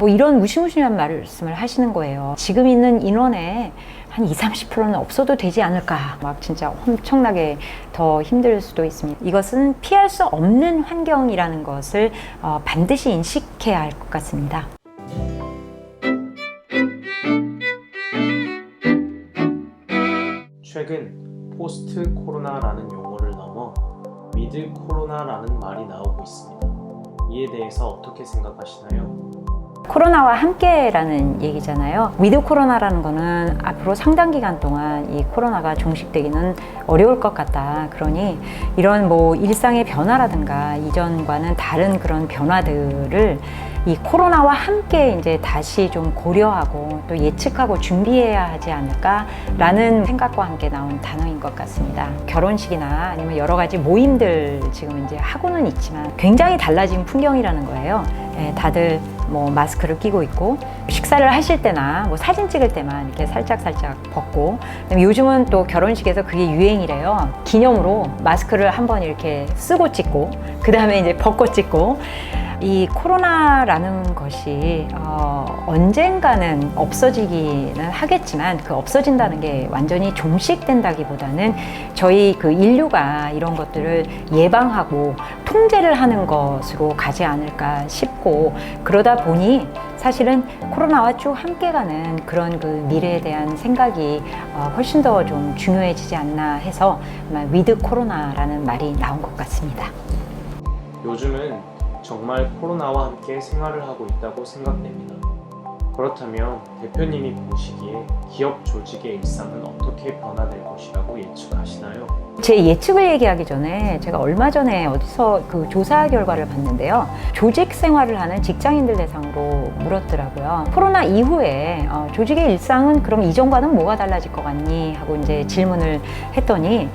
뭐 이런 무시무시한 말씀을 하시는 거예요. 지금 있는 인원의 한 20-30%는 없어도 되지 않을까. 막 진짜 엄청나게 더 힘들 수도 있습니다. 이것은 피할 수 없는 환경이라는 것을 반드시 인식해야 할 것 같습니다. 최근 포스트 코로나라는 용어를 넘어 위드 코로나라는 말이 나오고 있습니다. 이에 대해서 어떻게 생각하시나요? 코로나와 함께라는 얘기잖아요. 위드 코로나라는 거는 앞으로 상당 기간 동안 이 코로나가 종식되기는 어려울 것 같다. 그러니 이런 뭐 일상의 변화라든가 이전과는 다른 그런 변화들을 이 코로나와 함께 이제 다시 좀 고려하고 또 예측하고 준비해야 하지 않을까라는 생각과 함께 나온 단어인 것 같습니다. 결혼식이나 아니면 여러 가지 모임들 지금 이제 하고는 있지만 굉장히 달라진 풍경이라는 거예요. 다들 뭐 마스크를 끼고 있고 식사를 하실 때나 뭐 사진 찍을 때만 이렇게 살짝 벗고, 요즘은 또 결혼식에서 그게 유행이래요. 기념으로 마스크를 한번 이렇게 쓰고 찍고 그 다음에 이제 벗고 찍고. 이 코로나라는 것이 언젠가는 없어지기는 하겠지만 그 없어진다는 게 완전히 종식된다기보다는 저희 그 인류가 이런 것들을 예방하고 통제를 하는 것으로 가지 않을까 싶고, 그러다 보니 사실은 코로나와 쭉 함께 가는 그런 그 미래에 대한 생각이 훨씬 더 좀 중요해지지 않나 해서 위드 코로나라는 말이 나온 것 같습니다. 요즘은 정말 코로나와 함께 생활을 하고 있다고 생각됩니다. 그렇다면 대표님이 보시기에 기업 조직의 일상은 어떻게 변화될 것이라고 예측하시나요? 제 예측을 얘기하기 전에 제가 얼마 전에 어디서 그 조사 결과를 봤는데요. 조직 생활을 하는 직장인들 대상으로 물었더라고요. 코로나 이후에 조직의 일상은 그럼 이전과는 뭐가 달라질 것 같니? 하고 이제 질문을 했더니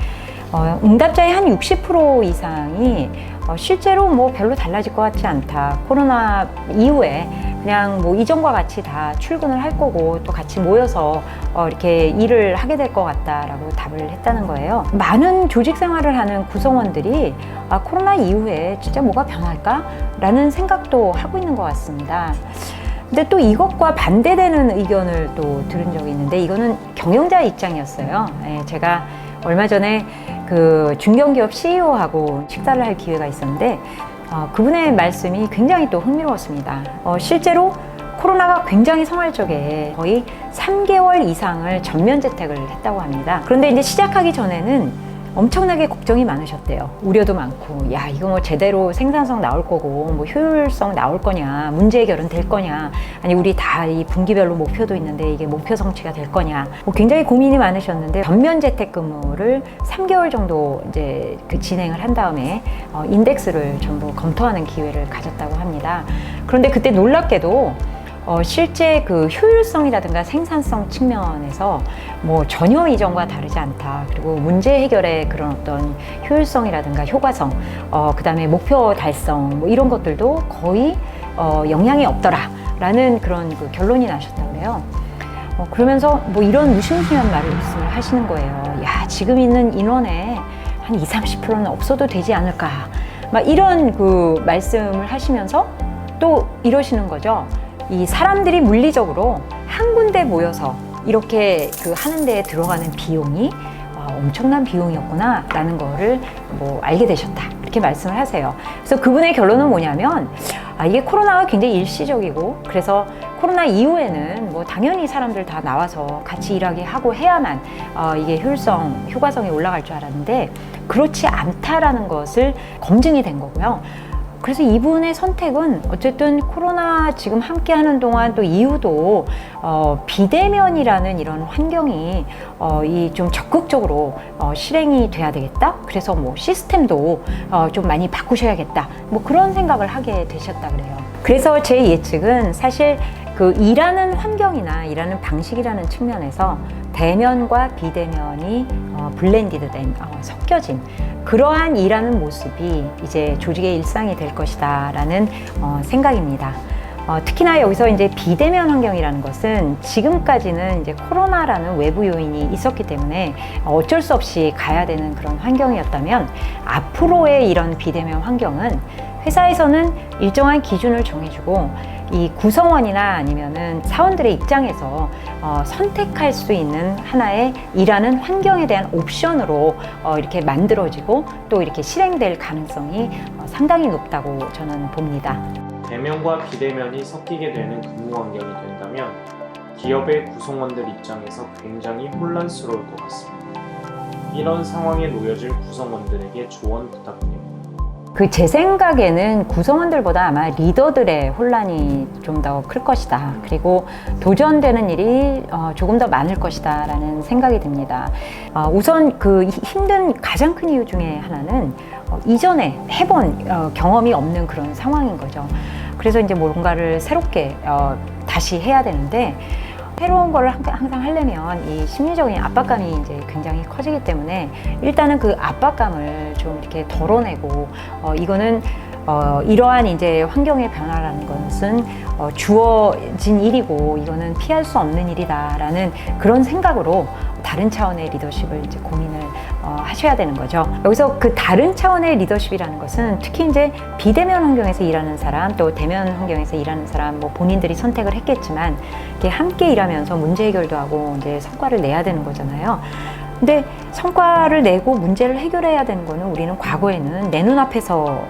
응답자의 한 60% 이상이 실제로 뭐 별로 달라질 것 같지 않다. 코로나 이후에 그냥 뭐 이전과 같이 다 출근을 할 거고 또 같이 모여서 이렇게 일을 하게 될 것 같다라고 답을 했다는 거예요. 많은 조직 생활을 하는 구성원들이 코로나 이후에 진짜 뭐가 변할까? 라는 생각도 하고 있는 것 같습니다. 근데 또 이것과 반대되는 의견을 또 들은 적이 있는데, 이거는 경영자 입장이었어요. 제가 얼마 전에 그 중견기업 CEO하고 식사를 할 기회가 있었는데 그분의 말씀이 굉장히 또 흥미로웠습니다. 실제로 코로나가 굉장히 생활적에 거의 3개월 이상을 전면 재택을 했다고 합니다. 그런데 이제 시작하기 전에는 엄청나게 걱정이 많으셨대요. 우려도 많고, 야, 이거 뭐 제대로 생산성 나올 거고, 뭐 효율성 나올 거냐, 문제 해결은 될 거냐, 아니, 우리 다 이 분기별로 목표도 있는데 이게 목표 성취가 될 거냐, 뭐 굉장히 고민이 많으셨는데, 전면 재택 근무를 3개월 정도 이제 그 진행을 한 다음에 인덱스를 전부 검토하는 기회를 가졌다고 합니다. 그런데 그때 놀랍게도 실제 그 효율성이라든가 생산성 측면에서 뭐 전혀 이전과 다르지 않다. 그리고 문제 해결의 그런 어떤 효율성이라든가 효과성, 그 다음에 목표 달성, 뭐 이런 것들도 거의 영향이 없더라라는 그런 그 결론이 나셨다고 그래요. 그러면서 뭐 이런 무시무시한 말씀을 하시는 거예요. 야, 지금 있는 인원의 한 20-30%는 없어도 되지 않을까. 막 이런 그 말씀을 하시면서 또 이러시는 거죠. 이 사람들이 물리적으로 한 군데 모여서 이렇게 그 하는 데에 들어가는 비용이 엄청난 비용이었구나 라는 거를 뭐 알게 되셨다, 이렇게 말씀을 하세요. 그래서 그분의 결론은 뭐냐면 이게 코로나가 굉장히 일시적이고, 그래서 코로나 이후에는 뭐 당연히 사람들 다 나와서 같이 일하게 하고 해야만 이게 효과성이 올라갈 줄 알았는데 그렇지 않다라는 것을 검증이 된 거고요. 그래서 이분의 선택은 어쨌든 코로나 지금 함께 하는 동안 또 이후도 비대면이라는 이런 환경이 이 좀 적극적으로 실행이 돼야 되겠다. 그래서 뭐 시스템도 좀 많이 바꾸셔야겠다. 뭐 그런 생각을 하게 되셨다 그래요. 그래서 제 예측은 사실 그 일하는 환경이나 일하는 방식이라는 측면에서 대면과 비대면이 블렌디드 된, 섞여진 그러한 일하는 모습이 이제 조직의 일상이 될 것이다 라는 생각입니다. 특히나 여기서 이제 비대면 환경이라는 것은 지금까지는 이제 코로나라는 외부 요인이 있었기 때문에 어쩔 수 없이 가야 되는 그런 환경이었다면, 앞으로의 이런 비대면 환경은 회사에서는 일정한 기준을 정해주고 이 구성원이나 아니면은 사원들의 입장에서 선택할 수 있는 하나의 일하는 환경에 대한 옵션으로 이렇게 만들어지고 또 이렇게 실행될 가능성이 상당히 높다고 저는 봅니다. 대면과 비대면이 섞이게 되는 근무 환경이 된다면 기업의 구성원들 입장에서 굉장히 혼란스러울 것 같습니다. 이런 상황에 놓여질 구성원들에게 조언 부탁드립니다. 제 생각에는 구성원들보다 아마 리더들의 혼란이 좀 더 클 것이다. 그리고 도전되는 일이 조금 더 많을 것이다 라는 생각이 듭니다. 우선 힘든 가장 큰 이유 중에 하나는 이전에 해본 경험이 없는 그런 상황인 거죠. 그래서 이제 뭔가를 새롭게 다시 해야 되는데 새로운 거를 항상 하려면 이 심리적인 압박감이 이제 굉장히 커지기 때문에 일단은 그 압박감을 좀 이렇게 덜어내고 이거는 이러한 이제 환경의 변화라는 것은 주어진 일이고 이거는 피할 수 없는 일이다라는 그런 생각으로 다른 차원의 리더십을 이제 고민을 하셔야 되는 거죠. 여기서 그 다른 차원의 리더십이라는 것은 특히 이제 비대면 환경에서 일하는 사람, 또 대면 환경에서 일하는 사람, 뭐 본인들이 선택을 했겠지만 이렇게 함께 일하면서 문제 해결도 하고 이제 성과를 내야 되는 거잖아요. 근데 성과를 내고 문제를 해결해야 되는 거는 우리는 과거에는 내 눈앞에서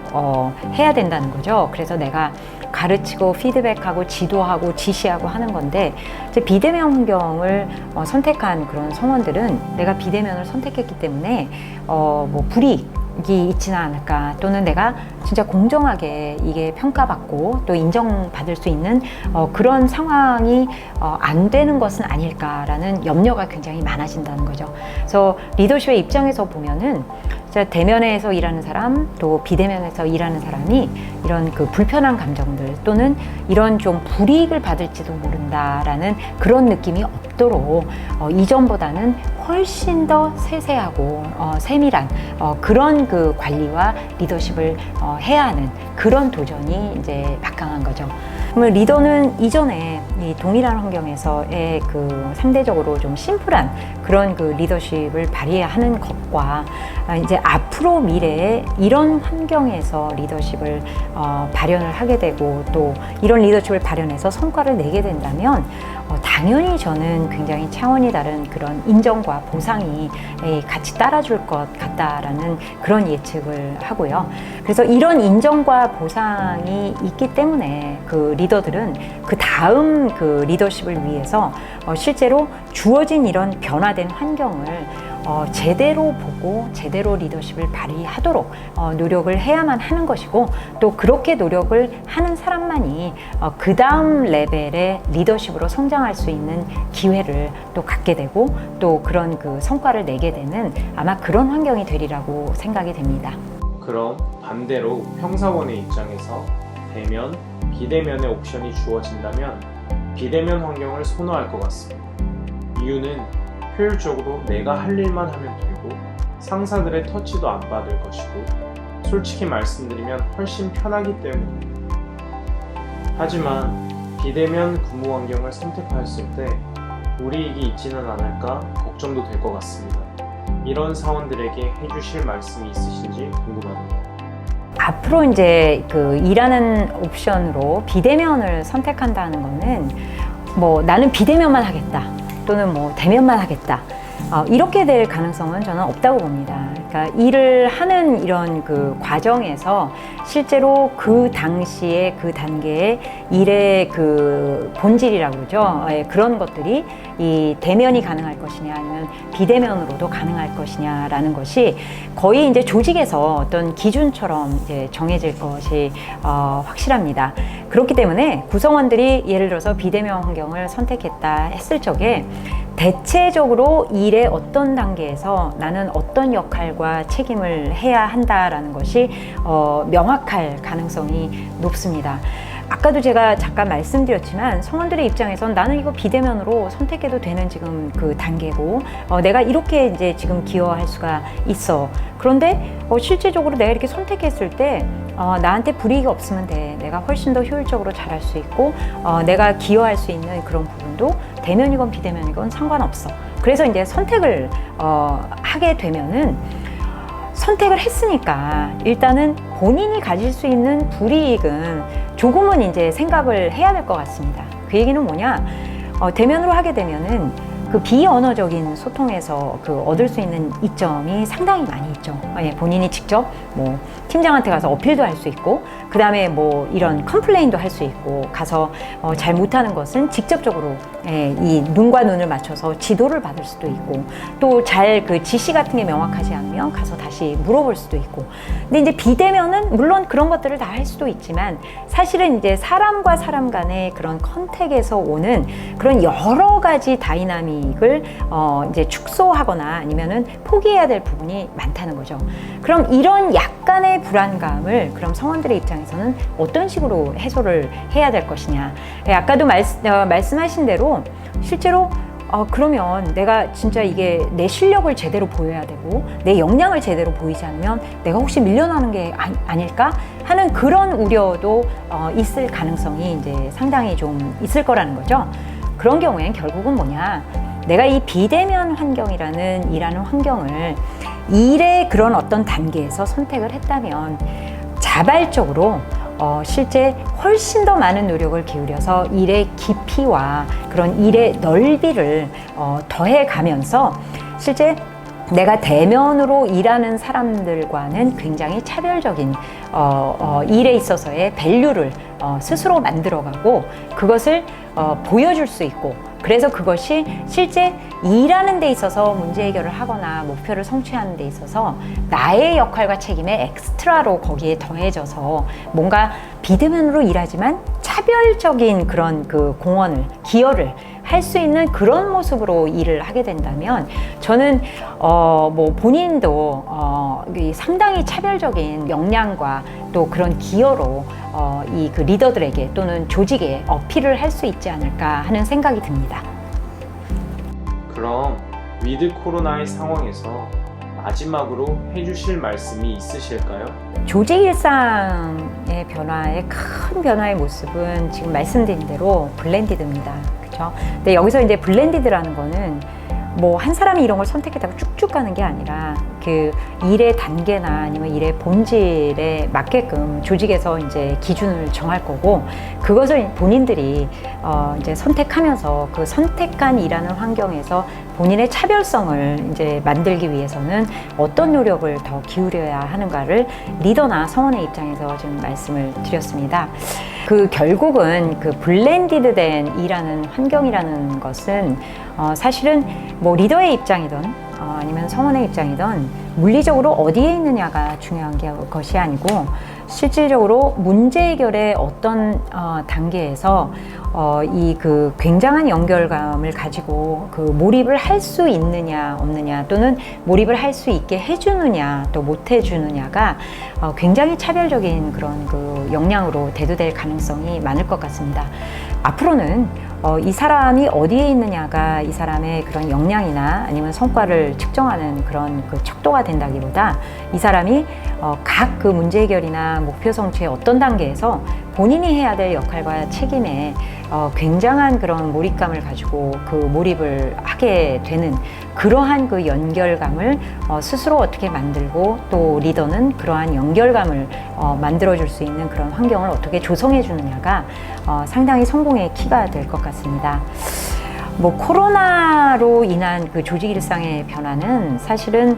해야 된다는 거죠. 그래서 내가 가르치고 피드백하고 지도하고 지시하고 하는 건데 이제 비대면 환경을 선택한 그런 성원들은 내가 비대면을 선택했기 때문에 뭐 불이익이 있지는 않을까, 또는 내가 진짜 공정하게 이게 평가받고 또 인정받을 수 있는 그런 상황이 안 되는 것은 아닐까라는 염려가 굉장히 많아진다는 거죠. 그래서 리더십의 입장에서 보면은 대면에서 일하는 사람, 또 비대면에서 일하는 사람이 이런 그 불편한 감정들 또는 이런 좀 불이익을 받을지도 모른다라는 그런 느낌이 없도록 이전보다는 훨씬 더 세세하고 세밀한 그런 그 관리와 리더십을 해야 하는 그런 도전이 이제 막강한 거죠. 그러면 리더는 이전에 이 동일한 환경에서의 그 상대적으로 좀 심플한 그런 그 리더십을 발휘하는 것과 이제 앞으로 미래에 이런 환경에서 리더십을 발현을 하게 되고 또 이런 리더십을 발현해서 성과를 내게 된다면 당연히 저는 굉장히 차원이 다른 그런 인정과 보상이 같이 따라줄 것 같다라는 그런 예측을 하고요. 그래서 이런 인정과 보상이 있기 때문에 그 리더들은 그 다음 그 리더십을 위해서 실제로 주어진 이런 변화된 환경을 제대로 보고 제대로 리더십을 발휘하도록 노력을 해야만 하는 것이고, 또 그렇게 노력을 하는 사람만이 그 다음 레벨의 리더십으로 성장할 수 있는 기회를 또 갖게 되고 또 그런 그 성과를 내게 되는 아마 그런 환경이 되리라고 생각이 됩니다. 그럼 반대로 평사원의 입장에서 대면, 비대면의 옵션이 주어진다면 비대면 환경을 선호할 것 같습니다. 이유는 효율적으로 내가 할 일만 하면 되고 상사들의 터치도 안 받을 것이고 솔직히 말씀드리면 훨씬 편하기 때문입니다. 하지만 비대면 근무 환경을 선택하였을 때 불이익이 있지는 않을까 걱정도 될 것 같습니다. 이런 사원들에게 해주실 말씀이 있으신지 궁금합니다. 앞으로 이제 그 일하는 옵션으로 비대면을 선택한다는 거는 뭐 나는 비대면만 하겠다 또는 뭐 대면만 하겠다 이렇게 될 가능성은 저는 없다고 봅니다. 그러니까 일을 하는 이런 그 과정에서 실제로 그 당시에 그 단계의 일의 그 본질이라고 그러죠. 그런 것들이 이 대면이 가능할 것이냐 아니면 비대면으로도 가능할 것이냐라는 것이 거의 이제 조직에서 어떤 기준처럼 이제 정해질 것이 확실합니다. 그렇기 때문에 구성원들이 예를 들어서 비대면 환경을 선택했다 했을 적에 대체적으로 일의 어떤 단계에서 나는 어떤 역할과 책임을 해야 한다라는 것이 명확할 가능성이 높습니다. 아까도 제가 잠깐 말씀드렸지만 성원들의 입장에선 나는 이거 비대면으로 선택해도 되는 지금 그 단계고 내가 이렇게 이제 지금 기여할 수가 있어. 그런데 실제적으로 내가 이렇게 선택했을 때 나한테 불이익이 없으면 돼. 내가 훨씬 더 효율적으로 잘할 수 있고 내가 기여할 수 있는 그런 부분도 대면이건 비대면이건 상관없어. 그래서 이제 선택을 하게 되면은 선택을 했으니까 일단은 본인이 가질 수 있는 불이익은 조금은 이제 생각을 해야 될 것 같습니다. 그 얘기는 뭐냐? 대면으로 하게 되면은 그 비언어적인 소통에서 그 얻을 수 있는 이점이 상당히 많이 있죠. 본인이 직접 뭐 팀장한테 가서 어필도 할 수 있고, 그 다음에 뭐 이런 컴플레인도 할 수 있고, 가서 잘 못하는 것은 직접적으로 이 눈과 눈을 맞춰서 지도를 받을 수도 있고, 또 잘 그 지시 같은 게 명확하지 않으면 가서 다시 물어볼 수도 있고. 근데 이제 비대면은 물론 그런 것들을 다 할 수도 있지만, 사실은 이제 사람과 사람 간의 그런 컨택에서 오는 그런 여러 가지 다이나믹을 이제 축소하거나 아니면은 포기해야 될 부분이 많다는 거죠. 그럼 이런 약간의 불안감을 그럼 성원들의 입장에서는 어떤 식으로 해소를 해야 될 것이냐. 아까도 말씀하신 대로 실제로 그러면 내가 진짜 이게 내 실력을 제대로 보여야 되고 내 역량을 제대로 보이지 않으면 내가 혹시 밀려나는 게 아닐까 하는 그런 우려도 있을 가능성이 이제 상당히 좀 있을 거라는 거죠. 그런 경우엔 결국은 뭐냐, 내가 이 비대면 환경이라는 일하는 환경을 일의 그런 어떤 단계에서 선택을 했다면 자발적으로 실제 훨씬 더 많은 노력을 기울여서 일의 깊이와 그런 일의 넓이를 더해 가면서 실제 내가 대면으로 일하는 사람들과는 굉장히 차별적인 일에 있어서의 밸류를 스스로 만들어가고 그것을 보여줄 수 있고, 그래서 그것이 실제 일하는 데 있어서 문제 해결을 하거나 목표를 성취하는 데 있어서 나의 역할과 책임에 엑스트라로 거기에 더해져서 뭔가 비대면으로 일하지만 차별적인 그런 그 공헌을, 기여를 할 수 있는 그런 모습으로 일을 하게 된다면 저는 뭐 본인도 상당히 차별적인 역량과 또 그런 기여로 이 그 리더들에게 또는 조직에 어필을 할 수 있지 않을까 하는 생각이 듭니다. 그럼 위드 코로나의 상황에서 마지막으로 해주실 말씀이 있으실까요? 조직 일상의 변화의 큰 변화의 모습은 지금 말씀드린 대로 블렌디드입니다. 그렇죠? 근데 여기서 이제 블렌디드라는 거는 뭐 한 사람이 이런 걸 선택했다고 쭉쭉 가는 게 아니라 그 일의 단계나 아니면 일의 본질에 맞게끔 조직에서 이제 기준을 정할 거고, 그것을 본인들이 이제 선택하면서 그 선택한 일하는 환경에서 본인의 차별성을 이제 만들기 위해서는 어떤 노력을 더 기울여야 하는가를 리더나 성원의 입장에서 지금 말씀을 드렸습니다. 그 결국은 그 블렌디드된 일하는 환경이라는 것은 사실은 뭐 리더의 입장이든 아니면 성원의 입장이든 물리적으로 어디에 있느냐가 중요한 것이 아니고 실질적으로 문제 해결의 어떤 단계에서 이 그 굉장한 연결감을 가지고 그 몰입을 할 수 있느냐 없느냐, 또는 몰입을 할 수 있게 해주느냐 또 못 해주느냐가 굉장히 차별적인 그런 그 역량으로 대두될 가능성이 많을 것 같습니다. 앞으로는 이 사람이 어디에 있느냐가 이 사람의 그런 역량이나 아니면 성과를 측정하는 그런 그 척도가 된다기보다 이 사람이 각 그 문제 해결이나 목표 성취의 어떤 단계에서 본인이 해야 될 역할과 책임에 굉장한 그런 몰입감을 가지고 그 몰입을 하게 되는 그러한 그 연결감을 스스로 어떻게 만들고, 또 리더는 그러한 연결감을 만들어줄 수 있는 그런 환경을 어떻게 조성해 주느냐가 상당히 성공의 키가 될 것 같습니다. 뭐 코로나로 인한 그 조직 일상의 변화는 사실은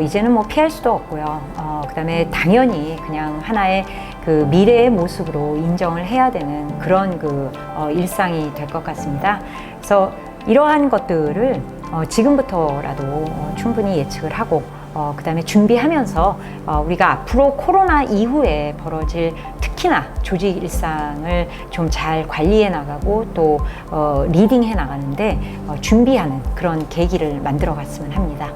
이제는 뭐 피할 수도 없고요. 그다음에 당연히 그냥 하나의 그 미래의 모습으로 인정을 해야 되는 그런 그 일상이 될 것 같습니다. 그래서 이러한 것들을 지금부터라도 충분히 예측을 하고 그다음에 준비하면서 우리가 앞으로 코로나 이후에 벌어질 특히나 조직 일상을 좀 잘 관리해 나가고 또 리딩해 나가는데 준비하는 그런 계기를 만들어 갔으면 합니다.